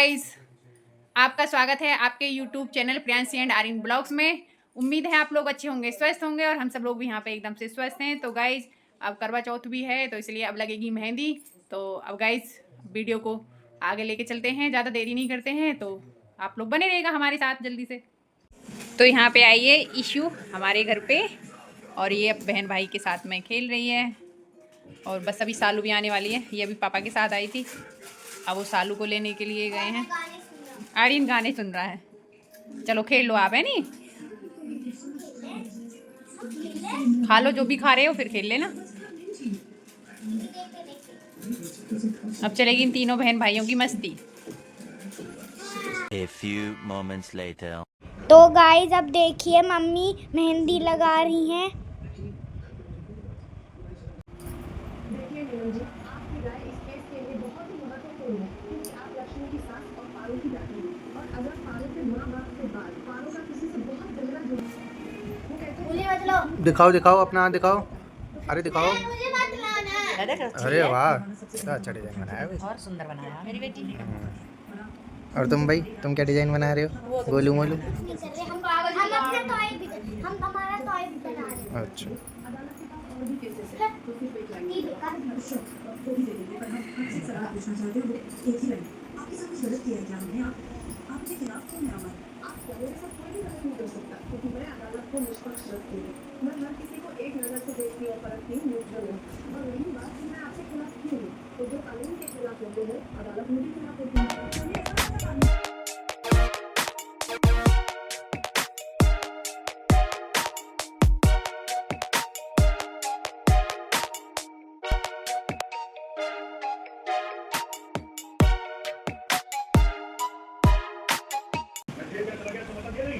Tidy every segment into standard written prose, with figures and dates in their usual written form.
Guys, आपका स्वागत है आपके YouTube channel Priyanshi and Aryan blogs में। उम्मीद है आप लोग अच्छे होंगे, स्वस्थ होंगे और हम सब लोग भी यहाँ पे एकदम से स्वस्थ हैं। तो गाइस, अब करवा चौथ भी है तो इसलिए अब लगेगी मेहंदी। तो अब गाइस वीडियो को आगे लेके चलते हैं, ज़्यादा देरी नहीं करते हैं। तो आप लोग बने रहेगा हमारे साथ जल्दी से। तो यहाँ पे आइए ईशू हमारे घर पे, और ये अब बहन भाई के साथ में खेल रही है। और बस अभी सालू भी आने वाली है, ये अभी पापा के साथ आई थी, अब वो सालू को लेने के लिए गए हैं। आर्यन गाने सुन रहा है। चलो खेल लो आप, है नी, खा लो जो भी खा रहे हो, फिर खेल लेना। अब चलेगी इन तीनों बहन भाइयों की मस्ती। A few moments later. तो गाइस अब देखिए मम्मी मेहंदी लगा रही हैं। दिखाओ दिखाओ अपना हाथ दिखाओ। अरे दिखाओ। अरे वाह, कितना अच्छा डिजाइन बनाया है। और सुंदर बनाया मेरी बेटी। और तुम भाई, तुम क्या डिजाइन बना रहे हो? गोलू मोलू। अच्छा,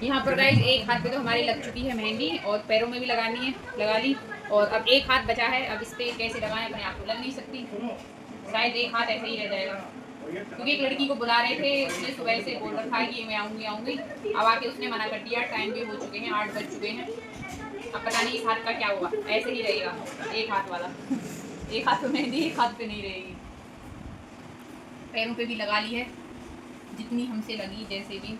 यहाँ पर गाइस एक हाथ पे तो हमारी लग चुकी है मेहंदी, और पैरों में भी लगानी है, लगा ली। और अब एक हाथ बचा है, अब इस पे कैसे लगाएं, अपने आप को लग नहीं सकती, शायद एक हाथ ऐसे ही रह जाएगा। क्योंकि एक लड़की को बुला रहे थे, उसने सुबह से बोल रखा है कि मैं आऊँगी आऊँगी, अब आके उसने मना कर दिया। टाइम भी हो चुके हैं, 8 बज चुके हैं। अब पता नहीं इस हाथ का क्या हुआ, ऐसे ही रहेगा एक हाथ वाला। एक हाथ पे मेहंदी, एक हाथ पे नहीं रहेगी। पैरों पे भी लगा ली है जितनी हमसे लगी, जैसे भी।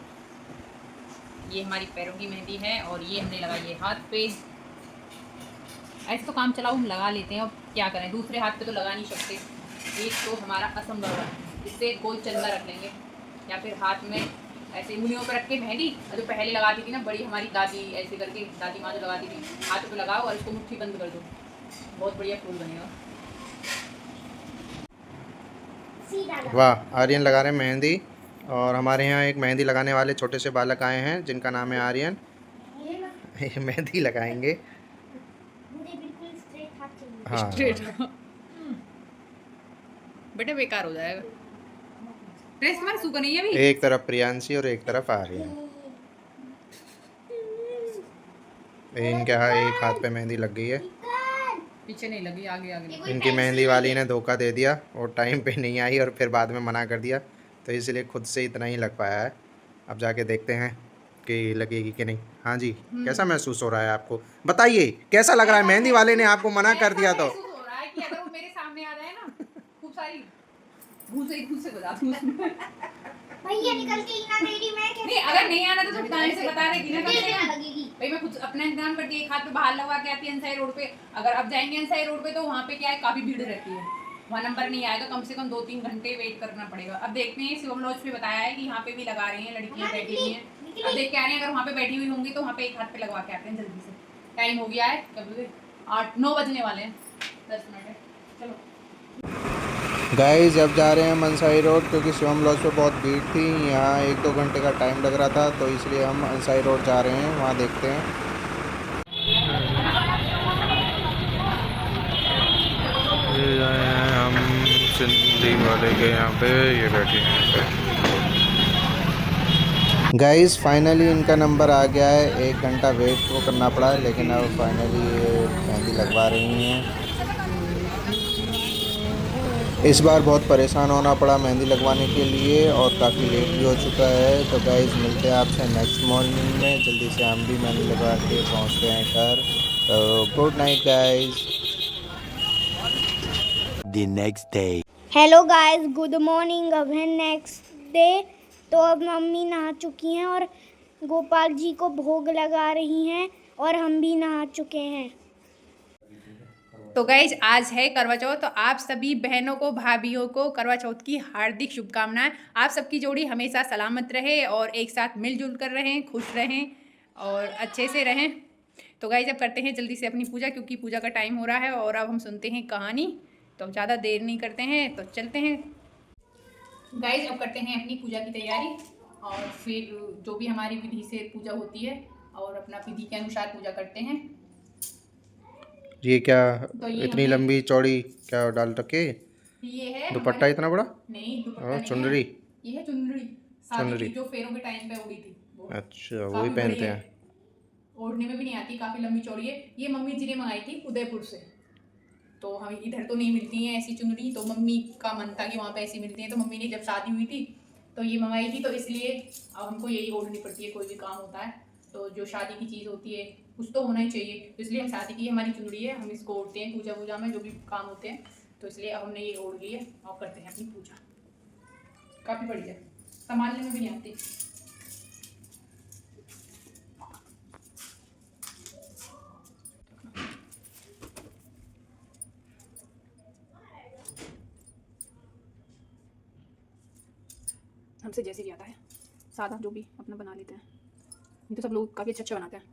ये हमारी पैरों की मेहंदी है, और ये हमने लगाई है हाथ पे। ऐसे तो काम चलाओ हम लगा लेते हैं, अब क्या करें, दूसरे हाथ पे तो लगा नहीं सकते। एक तो हमारा असंभव है, इससे गोल चंदा रख लेंगे, या फिर हाथ में ऐसे उंगलियों पर रख के मेहंदी, जो पहले लगाती थी ना बड़ी हमारी दादी, ऐसे करके दादी माँ जो लगाती थी, हाथ पे लगाओ और इसको मुट्ठी बंद कर दो, बहुत बढ़िया फूल बनेगा। वाह, आर्यन लगा रहे हैं मेहंदी। और हमारे यहाँ एक मेहंदी लगाने वाले छोटे से बालक आए हैं जिनका नाम है आर्यन। ये मेहंदी लगाएंगे। हाँ बेटा बेकार हो जाएगा, ड्रेस हमारा सूखा नहीं है अभी। एक तरफ प्रियांशी और एक तरफ आर्यन। इनके एक हाथ पे मेहंदी लग गई है, पीछे नहीं लगी, आगे आगे। इनकी मेहंदी वाली ने धोखा दे दिया और टाइम पे नहीं आई, और फिर बाद में मना कर दिया, तो इसलिए खुद से इतना ही लग पाया है। अब जाके देखते हैं कि लगेगी कि नहीं। हाँ जी, कैसा महसूस हो रहा है आपको? बताइए कैसा लग रहा है? मेहंदी वाले ने आपको मना कर दिया तो महसूस हो रहा है कि अगर वो मेरे सामने आ जाए ना, खूब सारी घूसे बजा दूं भैया निकल के इना रेडी मैं नहीं, अगर नहीं आना तो बताने से बता देगी ना, लगेगी भाई। मैं खुद अपना इंतजाम करती है, एक हाथ पे बाहर लगवा के आती है अंसाई रोड पे। अगर अब जाएंगे अंसाई रोड पे तो वहाँ पे क्या है, काफी भीड़ रहती है, वहाँ नंबर नहीं आएगा, कम से कम 2-3 घंटे वेट करना पड़ेगा। अब देखते हैं, शिवम लॉज पे बताया है कि यहाँ पे भी लगा रहे हैं, लड़कियाँ बैठी हुई हैं। अब देख के आ रहे हैं, अगर वहाँ पे बैठी हुई होंगी तो वहाँ पे एक हाथ पे लगवा के आते हैं जल्दी से। टाइम हो गया है, कब 8-9 बजने वाले हैं, 10 मिनट है। चलो गाइस, अब जा रहे हैं मनसाई रोड, क्योंकि शिवम लॉज पे बहुत भीड़ थी। यहाँ 1-2 घंटे का टाइम लग रहा था, तो इसलिए हम मनसाई रोड जा रहे हैं, वहाँ देखते हैं। हम सिंधी वाले के यहाँ पे ये बैठे हैं। गाइस फाइनली इनका नंबर आ गया है, 1 घंटा वेट तो करना पड़ा है, लेकिन अब फाइनली ये मेहंदी लगवा रही हैं। इस बार बहुत परेशान होना पड़ा मेहंदी लगवाने के लिए, और काफ़ी लेट भी हो चुका है। तो गाइस मिलते हैं आपसे नेक्स्ट मॉर्निंग में, जल्दी से हम भी मेहंदी लगा के पहुँचते हैं घर। तो good night guys. The next day. Hello guys, good morning. अब है नेक्स्ट दे। तो अब मम्मी नहा चुकी हैं और गोपाल जी को भोग लगा रही हैं और हम भी नहा चुके हैं। तो गाइज आज है करवा चौथ, तो आप सभी बहनों को, भाभीयों को करवा चौथ की हार्दिक शुभकामनाएं। आप सबकी जोड़ी हमेशा सलामत रहे और एक साथ मिलजुल कर रहें, खुश रहें और अच्छे से रहें। तो गाइज अब करते हैं जल्दी से अपनी पूजा, क्योंकि पूजा का टाइम हो रहा है और अब हम सुनते हैं कहानी। तो ज़्यादा देर नहीं करते हैं, तो चलते हैं। गाइज अब करते हैं अपनी पूजा की तैयारी और फिर जो भी हमारी विधि से पूजा होती है और अपना विधि के अनुसार पूजा करते हैं। ये क्या तो ये इतनी लंबी चौड़ी क्या डाल रखे? ये है दुपट्टा इतना बड़ा? नहीं, दुपट्टा और नहीं चुनरी? है। ये है चुनरी, शादी चुनरी। की जो फेरों के टाइम पे उड़ी थी वो। अच्छा, काफी वही बड़ी पहनते है। हैं। ओढ़ने में भी नहीं आती, काफी लंबी चौड़ी है। ये मम्मी जी ने मंगाई थी उदयपुर से, तो हम इधर तो नहीं मिलती हैं ऐसी चुनरी, तो मम्मी का मन था कि वहाँ पे ऐसी मिलती हैं, तो मम्मी ने जब शादी हुई थी तो ये मंगाई थी, तो इसलिए अब हमको यही ओढ़नी पड़ती है। कोई भी काम होता है तो जो शादी की चीज़ होती है कुछ तो होना ही चाहिए, तो इसलिए हम शादी की हमारी चुनरी है, हम इसको ओढ़ते हैं पूजा वूजा में जो भी काम होते हैं, तो इसलिए अब हमने ये ओढ़ ली है और करते हैं अपनी पूजा। काफ़ी बढ़िया, संभालने में भी नहीं आती। हमसे जैसे भी आता है सादा जो भी अपना बना लेते हैं, ये तो सब लोग काफ़ी अच्छा बनाते हैं।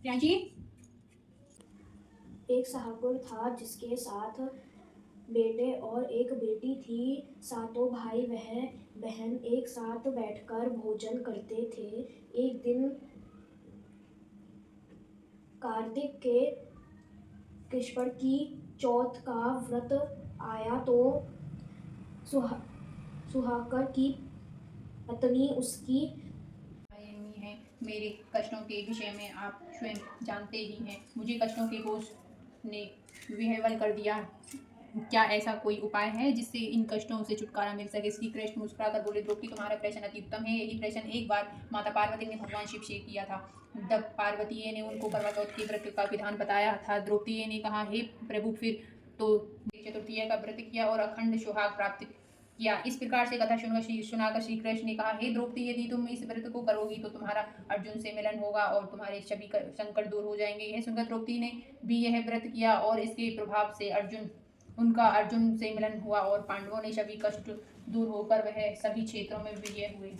प्रियांशी, एक शाहपुर था जिसके 7 बेटे और एक बेटी थी। सातों भाई वह बहन एक साथ बैठकर भोजन करते थे। एक दिन कार्तिक के कृष्ण की चौथ का व्रत आया तो सुहाकर की पत्नी उसकी है मेरे कष्टों के विषय में आप स्वयं जानते ही हैं। मुझे कष्टों के बोझ ने विह्वल कर दिया। क्या ऐसा कोई उपाय है जिससे इन कष्टों से छुटकारा मिल सके? श्री कृष्ण मुस्कुराकर बोले, द्रौपदी तुम्हारा प्रश्न अति उत्तम है। यही प्रश्न एक बार माता पार्वती ने भगवान शिव से किया था, जब पार्वती ने उनको करवा चौथ के व्रत का विधान बताया था। द्रौपदी ने कहा, हे प्रभु, फिर तो चतुर्थी का व्रत किया और अखंड सुहाग प्राप्त किया। इस प्रकार से कथा सुनाकर श्री कृष्ण ने कहा, हे द्रौपदी, यदि तुम इस व्रत को करोगी तो तुम्हारा अर्जुन से मिलन होगा और तुम्हारे सभी संकट दूर हो जाएंगे। यह सुनकर द्रौपदी ने भी यह व्रत किया और इसके प्रभाव से अर्जुन से मिलन हुआ और पांडवों ने सभी कष्ट दूर होकर वह सभी क्षेत्रों में विजय हुए।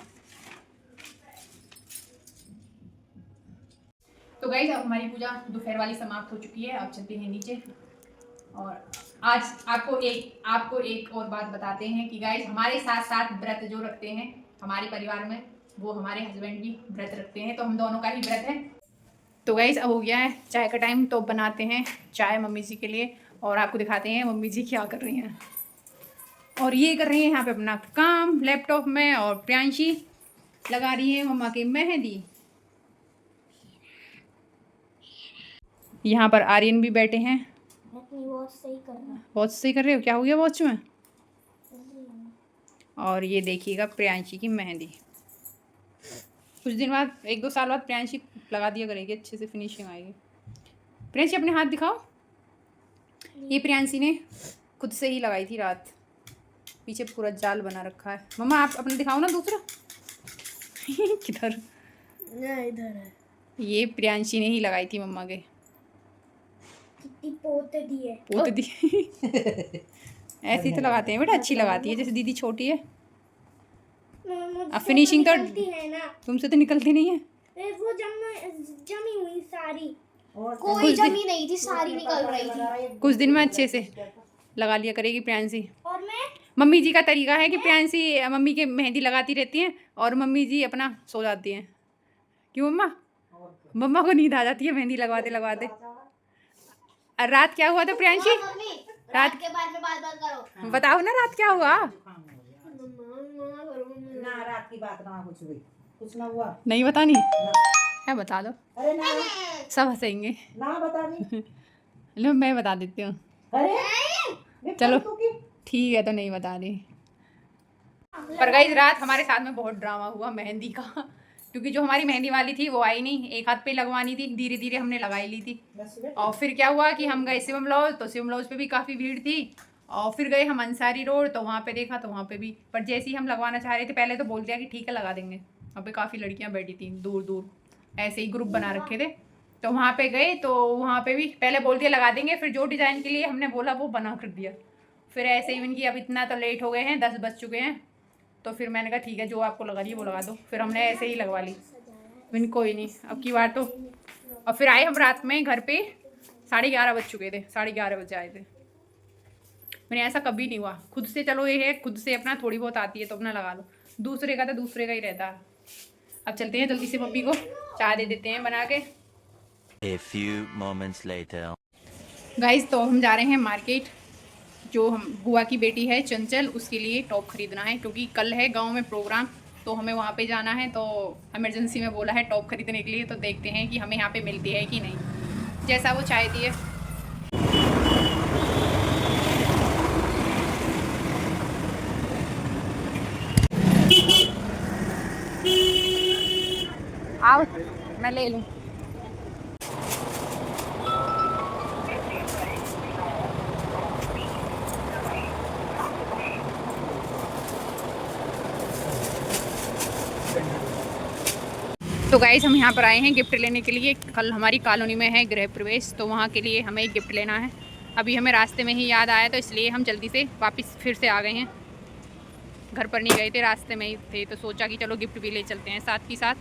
तो गाइस अब हमारी पूजा दोपहर वाली समाप्त हो चुकी है। अब चलते हैं नीचे और आज आपको एक और बात बताते हैं कि गाइस हमारे साथ साथ व्रत जो रखते हैं हमारे परिवार में, वो हमारे हस्बैंड भी व्रत रखते हैं, तो हम दोनों का ही व्रत है। तो गाइस अब हो गया है चाय का टाइम, तो बनाते हैं चाय मम्मी जी के लिए और आपको दिखाते हैं मम्मी जी क्या कर रही हैं। और ये कर रही हैं यहाँ पे अपना काम लैपटॉप में, और प्रियांशी लगा रही है मम्मा की मेहंदी। यहाँ पर आर्यन भी बैठे हैं। वॉच सही कर रहा है। वॉच सही कर रहे हो? क्या हो गया वॉच में? और ये देखिएगा प्रियांशी की मेहंदी। कुछ दिन बाद 1-2 साल बाद प्रियांशी लगा दिया करेगी, अच्छे से फिनिशिंग आएगी। प्रियांशी अपने हाथ दिखाओ। ये प्रियांशी ने खुद से ही लगाई थी रात, पीछे पूरा जाल बना रखा है। मम्मा आप अपने दिखाओ ना दूसरा। किधर? इधर है। ये प्रियांशी ने ही लगाई थी मम्मा के। पोते दिए ऐसे ही तो लगाते हैं बेटा, अच्छी लगाती है, जैसे दीदी छोटी है। अब फिनिशिंग तो तुमसे तो निकलती नहीं है। वो जमी हुई सारी, कोई जमी नहीं थी, सारी निकल रही थी। कुछ दिन में अच्छे से लगा लिया करेगी प्रियांशी। और मैं मम्मी जी का तरीका है कि प्रियांशी मम्मी के मेहंदी लगाती रहती हैं और मम्मी जी अपना सो जाती हैं। क्यों मम्मा? मम्मा को नींद आ जाती है मेहंदी लगवाते लगवाते। रात क्या हुआ था प्रियांशी? रात के बारे में बात करो। बताओ ना रात क्या हुआ? ना रात की बात ना कुछ ना हुआ। नहीं बतानी? क्या बता दो। अरे ना सब हंसेंगे। ना बतानी। लो मैं बता देती हूँ। अरे चलो ठीक है तो नहीं बता रही। पर गाइस रात हमारे साथ में बहुत ड्रामा हुआ मेहंदी का, क्योंकि जो हमारी मेहंदी वाली थी वो आई नहीं। एक हाथ पे लगवानी थी, धीरे धीरे हमने लगाई ली थी। और फिर क्या हुआ कि हम गए शिवम लॉज, तो शिवम लॉज पे भी काफ़ी भीड़ थी। और फिर गए हम अंसारी रोड, तो वहाँ पे देखा तो वहाँ पे भी, पर जैसे ही हम लगवाना चाह रहे थे पहले तो बोल दिया कि ठीक है लगा देंगे। वहाँ पे काफ़ी लड़कियाँ बैठी थी दूर दूर, ऐसे ही ग्रुप बना रखे थे। तो वहाँ पे गए तो वहाँ पे भी पहले बोल दिया लगा देंगे, फिर जो डिज़ाइन के लिए हमने बोला वो बना कर दिया। फिर ऐसे ही इनकी अब इतना तो लेट हो गए हैं, 10 बज चुके हैं। तो फिर मैंने कहा ठीक है जो आपको लगा रही है वो लगा दो। फिर हमने ऐसे ही लगवा ली। फिर कोई नहीं अब की बार तो। और फिर आए हम रात में घर पे 11:30 बज चुके थे, 11:30 बजे आए थे। मैंने ऐसा कभी नहीं हुआ। खुद से चलो ये है, खुद से अपना थोड़ी बहुत आती है तो अपना लगा लो, दूसरे का तो दूसरे का ही रहता है। अब चलते हैं जल्दी से, मम्मी को चाय दे देते हैं बना के। A few moments later. Guys तो हम जा रहे हैं मार्केट। जो हम बुआ की बेटी है चंचल, उसके लिए टॉप खरीदना है, क्योंकि कल है गांव में प्रोग्राम, तो हमें वहाँ पे जाना है। तो इमरजेंसी में बोला है टॉप खरीदने के लिए। तो देखते हैं कि हमें यहाँ पे मिलती है कि नहीं, जैसा वो चाहती है। आओ मैं ले लूँ। तो गाइस हम यहाँ पर आए हैं गिफ्ट लेने के लिए। कल हमारी कॉलोनी में है गृह प्रवेश, तो वहाँ के लिए हमें गिफ्ट लेना है। अभी हमें रास्ते में ही याद आया, तो इसलिए हम जल्दी से वापस फिर से आ गए हैं। घर पर नहीं गए थे, रास्ते में ही थे, तो सोचा कि चलो गिफ्ट भी ले चलते हैं साथ ही साथ।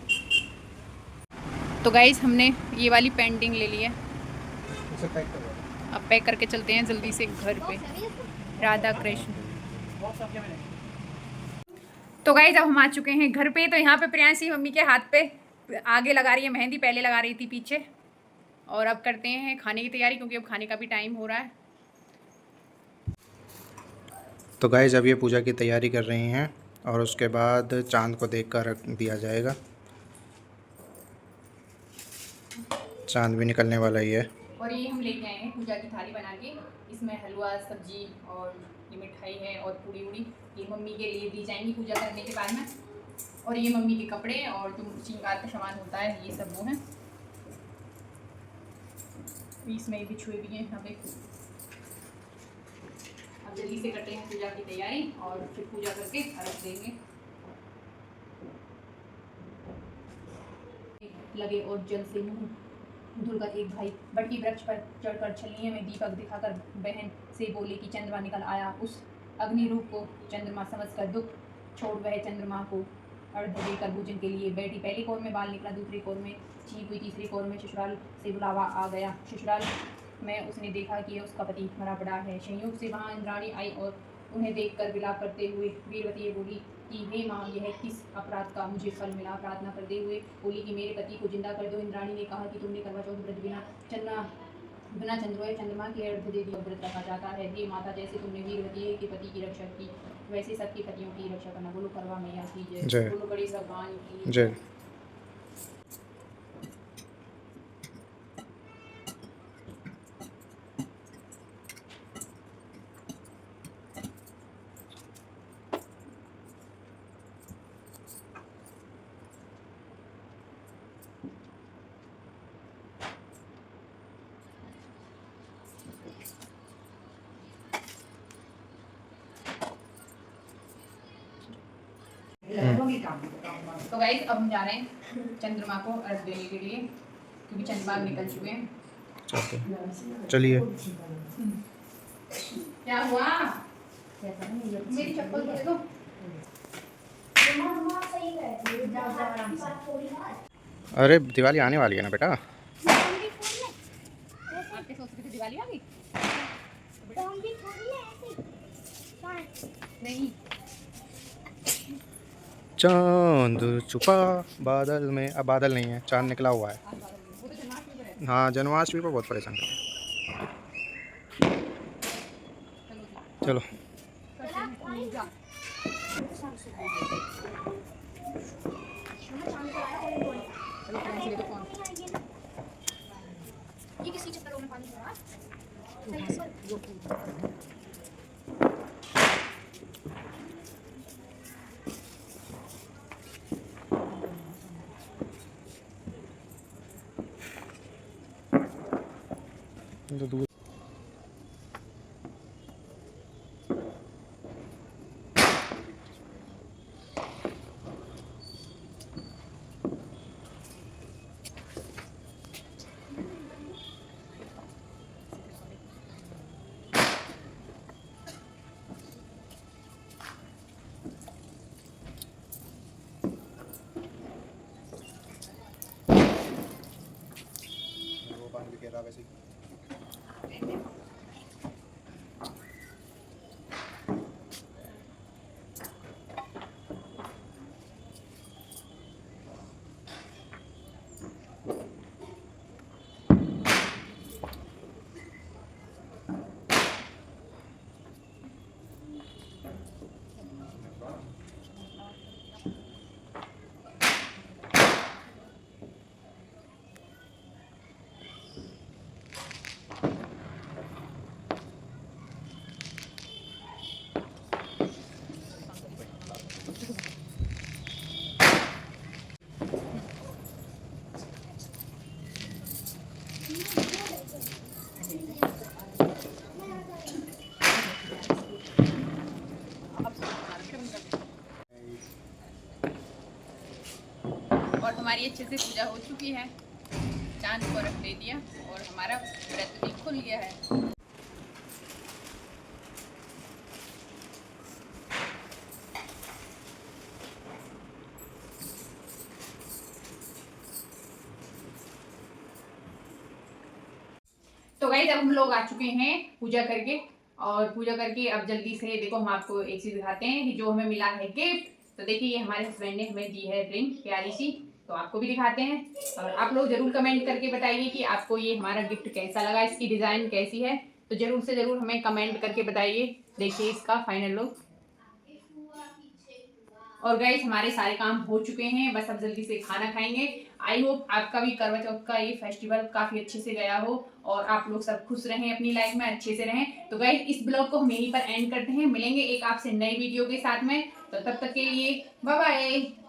तो गाइस हमने ये वाली पेंटिंग ले ली है, अब पैक करके चलते हैं जल्दी से घर पे। राधा कृष्ण। तो गाइस अब हम आ चुके हैं घर पे। तो यहाँ पे प्रियांशी मम्मी के हाथ पे आगे लगा रही है मेहंदी, पहले लगा रही थी पीछे। और अब करते हैं खाने की तैयारी, क्योंकि अब खाने का भी टाइम हो रहा है। तो गाइस अब ये पूजा की तैयारी कर रही हैं और उसके बाद चांद को देख कर रख दिया जाएगा। चांद भी निकलने वाला ही है। और ये हम लेके आए हैं पूजा की थाली बना के। इसमें हलवा, सब्जी और ये मिठाई है और पूड़ी उड़ी, ये मम्मी के लिए दी जाएंगी पूजा करने के बाद में। और ये मम्मी के कपड़े और जो श्रृंगार का सामान होता है ये सब वो हैं। इसमें ये बिछुए भी हैं यहाँ पे। अब जल्दी से करते हैं पूजा की तैयारी और फिर पूजा करके अर्घ देंगे। लगे और जल से मुँह धुलकर एक भाई बड़की वृक्ष पर चढ़कर छलिए में दीपक दिखाकर बहन से बोले कि चंद्रमा निकल आया। उस अग्नि रूप को चंद्रमा समझकर दुख छोड़ वह चंद्रमा को अर्घ देकर भोजन के लिए बैठी। पहली कौर में बाल निकला, दूसरी कौर में चीख हुई, तीसरी कौर में ससुराल से बुलावा आ गया। ससुराल में उसने देखा कि उसका पति मरा पड़ा है। संयोग से वहाँ इंद्राणी आई और उन्हें देखकर विलाप करते हुए वीरवती ये बोली कि हे माँ, यह किस अपराध का मुझे फल मिला। प्रार्थना करते हुए बोली कि मेरे पति को जिंदा कर दो। इंद्राणी ने कहा कि तुमने करवा चौथ व्रत बिना चंद्रोय चंद्रमा के अर्घ दे दिया व्रत रखा जाता है। हे माता, जैसे तुमने वीरवती के पति की रक्षा की, वैसे सबके पतियों की रक्षा करना। बोलो करवा मैया की जय, बोलो बड़ी भगवान की जय। तो गाइस अब हम जा रहे हैं चंद्रमा को अर्घ देने के लिए, क्योंकि चंद्रमा निकल चुके हैं। चलिए। क्या हुआ? मेरी चप्पल दे दो। अरे दिवाली आने वाली है ना बेटा। आपके सोच रहे थे दिवाली आ गई? नहीं चांद छुपा बादल में, अब बादल नहीं है, चांद निकला हुआ है। वो तो जन्माष्टमी पर है। हाँ जन्माष्टमी पर बहुत परेशान करते हैं। चलो ये किसी चक्करों में पानी भरा तो दूर वो पानी भी गिर रहा वैसे ही। और हमारी अच्छे से पूजा हो चुकी है, चांद को रख दे दिया और हमारा व्रत भी खुल गया है। तो गाइस अब हम लोग आ चुके हैं पूजा करके, और पूजा करके अब जल्दी से देखो हम आपको एक चीज दिखाते हैं कि जो हमें मिला है गिफ्ट। तो देखिए ये हमारे हस्बैंड ने हमें दी है रिंग प्यारी सी, तो आपको भी दिखाते हैं। और आप लोग जरूर कमेंट करके बताइए कि आपको ये हमारा गिफ्ट कैसा लगा, इसकी डिजाइन कैसी है, तो जरूर से जरूर हमें कमेंट करके बताइए। देखिए इसका फाइनल लुक। और गाइस हमारे सारे काम हो चुके हैं, बस अब जल्दी से खाना खाएंगे। आई होप आपका भी करवा चौथ का ये फेस्टिवल काफी अच्छे से गया हो और आप लोग सब खुश रहें, अपनी लाइफ में अच्छे से रहें। तो गाइस इस ब्लॉग को हम यहीं पर एंड करते हैं, मिलेंगे एक आपसे नई वीडियो के साथ में, तो तब तक के लिए बाय बाय।